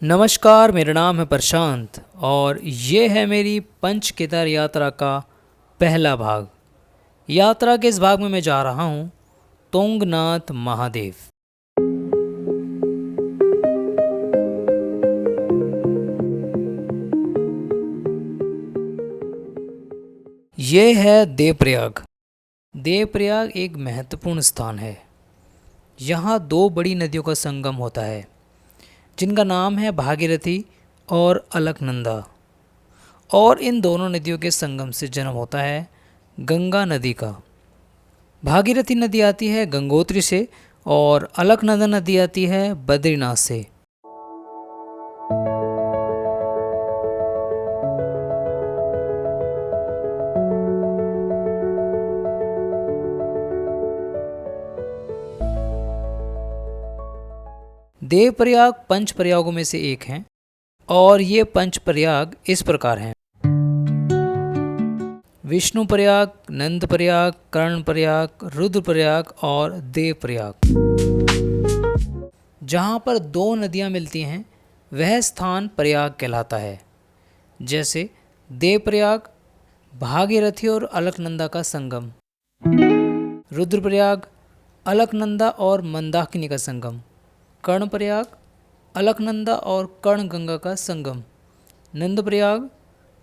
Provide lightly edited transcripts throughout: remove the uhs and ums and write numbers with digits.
नमस्कार, मेरा नाम है प्रशांत और ये है मेरी पंच केदार यात्रा का पहला भाग। यात्रा के इस भाग में मैं जा रहा हूँ तुंगनाथ महादेव। ये है देवप्रयाग। देवप्रयाग एक महत्वपूर्ण स्थान है। यहाँ दो बड़ी नदियों का संगम होता है जिनका नाम है भागीरथी और अलकनंदा, और इन दोनों नदियों के संगम से जन्म होता है गंगा नदी का। भागीरथी नदी आती है गंगोत्री से और अलकनंदा नदी आती है बद्रीनाथ से। देवप्रयाग पंच प्रयागों में से एक हैं और ये पंच प्रयाग इस प्रकार हैं: विष्णु प्रयाग, नंद प्रयाग, कर्ण प्रयाग, रुद्र प्रयाग और देव प्रयाग। जहाँ पर दो नदियाँ मिलती हैं वह स्थान प्रयाग कहलाता है। जैसे देव प्रयाग भागीरथी और अलकनंदा का संगम, रुद्र प्रयाग अलकनंदा और मंदाकिनी का संगम, कर्ण प्रयाग अलकनंदा और कर्ण गंगा का संगम, नंद प्रयाग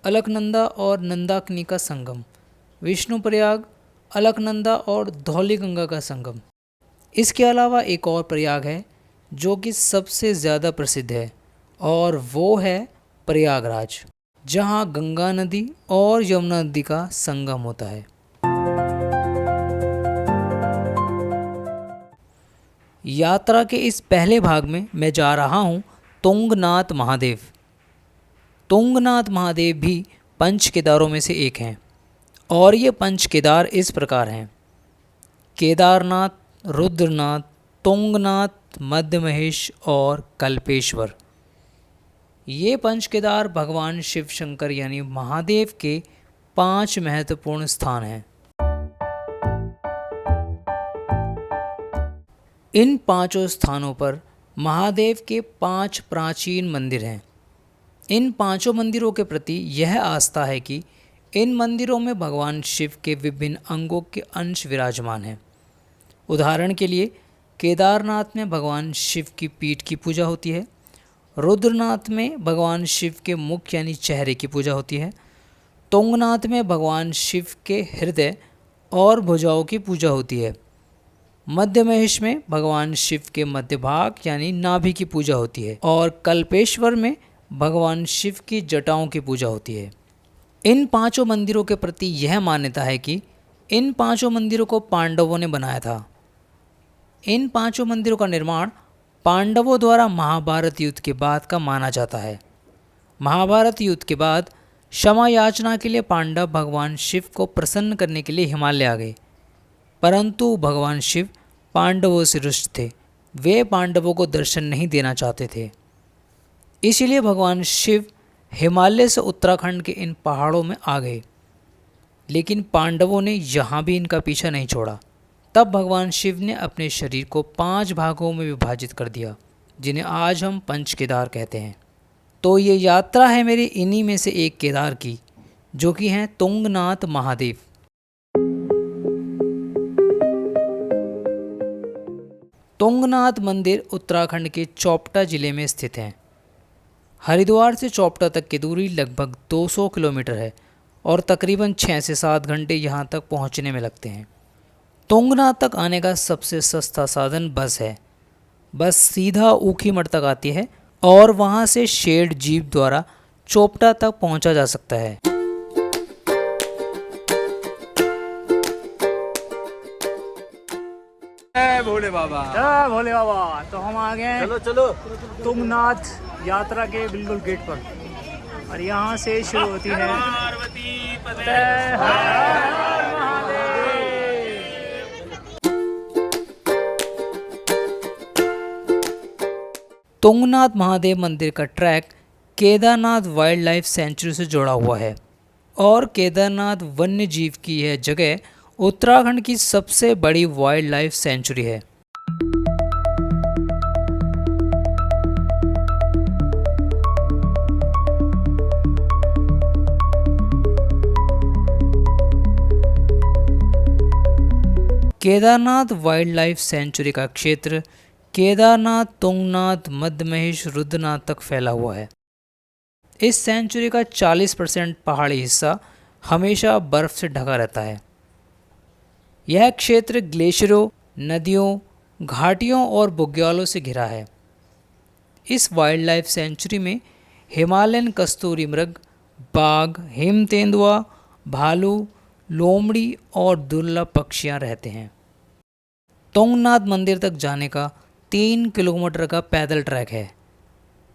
अलकनंदा और नंदाकिनी का संगम, विष्णु प्रयाग अलकनंदा और धौली गंगा का संगम। इसके अलावा एक और प्रयाग है जो कि सबसे ज़्यादा प्रसिद्ध है और वो है प्रयागराज, जहाँ गंगा नदी और यमुना नदी का संगम होता है। यात्रा के इस पहले भाग में मैं जा रहा हूँ तुंगनाथ महादेव। तुंगनाथ महादेव भी पंच केदारों में से एक हैं और ये पंच केदार इस प्रकार हैं: केदारनाथ, रुद्रनाथ, तुंगनाथ, मध्य महेश और कल्पेश्वर। ये पंच केदार भगवान शिव शंकर यानी महादेव के 5 महत्वपूर्ण स्थान हैं। इन पांचों स्थानों पर महादेव के 5 प्राचीन मंदिर हैं। इन पांचों मंदिरों के प्रति यह आस्था है कि इन मंदिरों में भगवान शिव के विभिन्न अंगों के अंश विराजमान हैं। उदाहरण के लिए केदारनाथ में भगवान शिव की पीठ की पूजा होती है, रुद्रनाथ में भगवान शिव के मुख यानी चेहरे की पूजा होती है, तुंगनाथ में भगवान शिव के हृदय और भुजाओं की पूजा होती है, मध्य महेश में भगवान शिव के मध्य भाग यानी नाभि की पूजा होती है और कल्पेश्वर में भगवान शिव की जटाओं की पूजा होती है। इन पांचों मंदिरों के प्रति यह मान्यता है कि इन पांचों मंदिरों को पांडवों ने बनाया था। इन पांचों मंदिरों का निर्माण पांडवों द्वारा महाभारत युद्ध के बाद का माना जाता है। महाभारत युद्ध के बाद क्षमा याचना के लिए पांडव भगवान शिव को प्रसन्न करने के लिए हिमालय आ गए, परंतु भगवान शिव पांडवों से रुष्ट थे। वे पांडवों को दर्शन नहीं देना चाहते थे, इसलिए भगवान शिव हिमालय से उत्तराखंड के इन पहाड़ों में आ गए। लेकिन पांडवों ने यहाँ भी इनका पीछा नहीं छोड़ा। तब भगवान शिव ने अपने शरीर को 5 भागों में विभाजित कर दिया, जिन्हें आज हम पंच केदार कहते हैं। तो ये यात्रा है मेरी इन्हीं में से एक केदार की, जो कि हैं तुंगनाथ महादेव। तुंगनाथ मंदिर उत्तराखंड के चोपटा जिले में स्थित हैं। हरिद्वार से चोपटा तक की दूरी लगभग 200 किलोमीटर है और तकरीबन 6 से 7 घंटे यहाँ तक पहुँचने में लगते हैं। तुंगनाथ तक आने का सबसे सस्ता साधन बस है। बस सीधा ऊखीमठ तक आती है और वहाँ से शेड जीप द्वारा चोपटा तक पहुँचा जा सकता है। जय भोले बाबा, जय भोले बाबा। तो हम आ गए चलो चलो तुंगनाथ यात्रा के बिल्कुल गेट पर और यहाँ से शुरू होती है जय हर महादेव। तुंगनाथ महादेव मंदिर का track Kedarnath wild life sanctuary से जुड़ा हुआ है और केदारनाथ वन्य जीव की यह जगह उत्तराखंड की सबसे बड़ी वाइल्ड लाइफ सेंचुरी है। केदारनाथ वाइल्ड लाइफ सेंचुरी का क्षेत्र केदारनाथ, तुंगनाथ, मध्य महेश, रुद्रनाथ तक फैला हुआ है। इस सेंचुरी का 40% पहाड़ी हिस्सा हमेशा बर्फ से ढका रहता है। यह क्षेत्र ग्लेशियरों, नदियों, घाटियों और बुग्यालों से घिरा है। इस वाइल्ड लाइफ सेंचुरी में हिमालयन कस्तूरी मृग, बाघ, हिम तेंदुआ, भालू, लोमड़ी और दुर्लभ पक्षियां रहते हैं। तुंगनाथ मंदिर तक जाने का 3 किलोमीटर का पैदल ट्रैक है।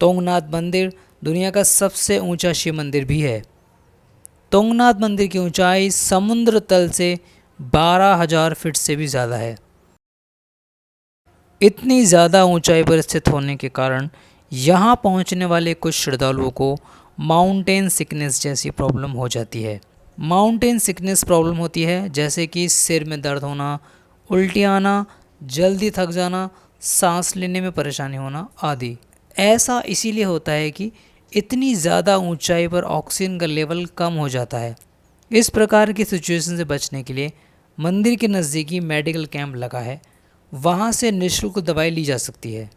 तुंगनाथ मंदिर दुनिया का सबसे ऊंचा शिव मंदिर भी है। तुंगनाथ मंदिर की ऊंचाई समुद्र तल से 12,000 फीट से भी ज़्यादा है। इतनी ज़्यादा ऊंचाई पर स्थित होने के कारण यहाँ पहुँचने वाले कुछ श्रद्धालुओं को माउंटेन सिकनेस जैसी प्रॉब्लम हो जाती है। माउंटेन सिकनेस प्रॉब्लम होती है जैसे कि सिर में दर्द होना, उल्टी आना, जल्दी थक जाना, सांस लेने में परेशानी होना आदि। ऐसा इसीलिए होता है कि इतनी ज़्यादा ऊंचाई पर ऑक्सीजन का लेवल कम हो जाता है। इस प्रकार की सिचुएशन से बचने के लिए मंदिर के नज़दीकी मेडिकल कैंप लगा है, वहाँ से निःशुल्क दवाई ली जा सकती है।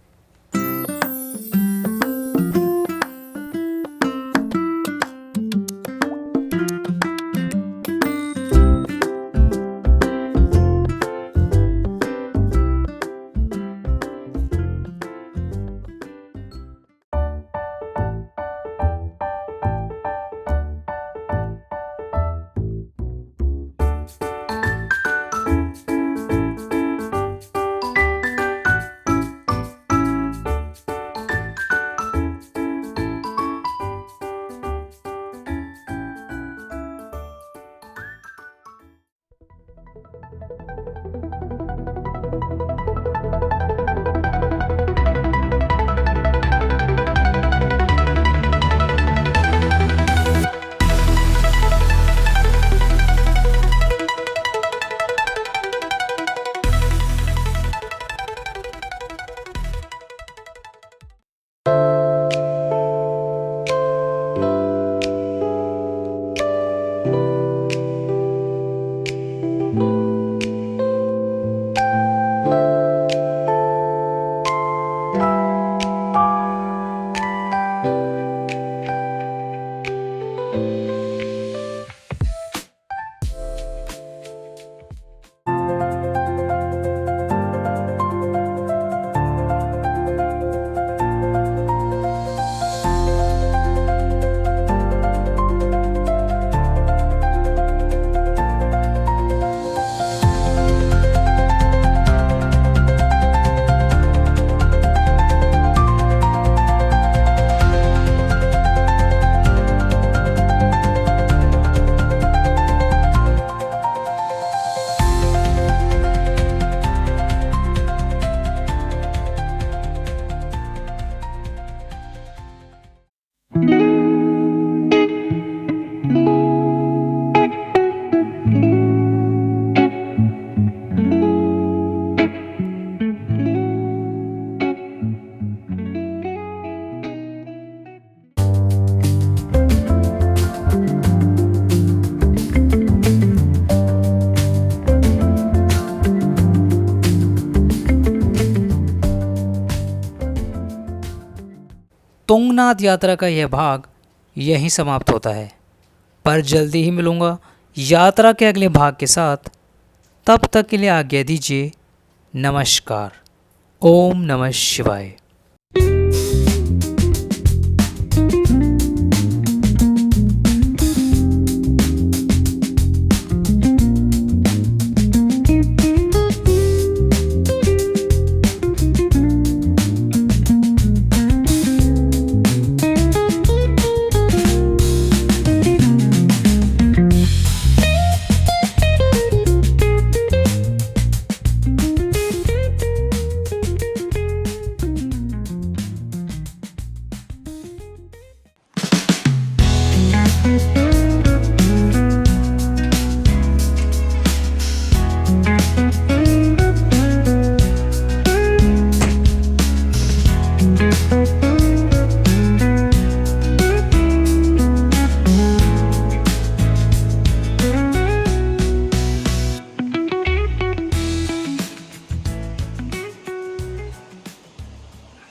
तुंगनाथ यात्रा का यह भाग यहीं समाप्त होता है, पर जल्दी ही मिलूँगा यात्रा के अगले भाग के साथ। तब तक के लिए आज्ञा दीजिए। नमस्कार। ओम नमः शिवाय।